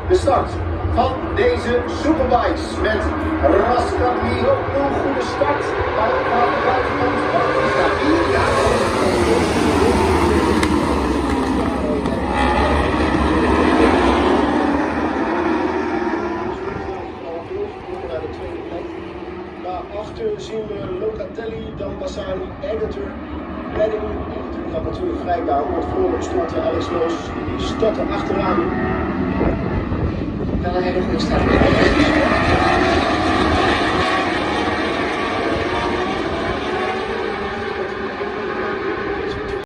De start van deze Superbikes met Rascaliro. Een goede start. Vanaf de buitenkant Bautista. Naar de tweede plek. Daarachter zien we Locatelli, dan Bassani, Editor, Redding. Editor gaat natuurlijk vrijbouwen, want voor hem stond Alex Loos. Die startte achteraan. Wel een hele goede start.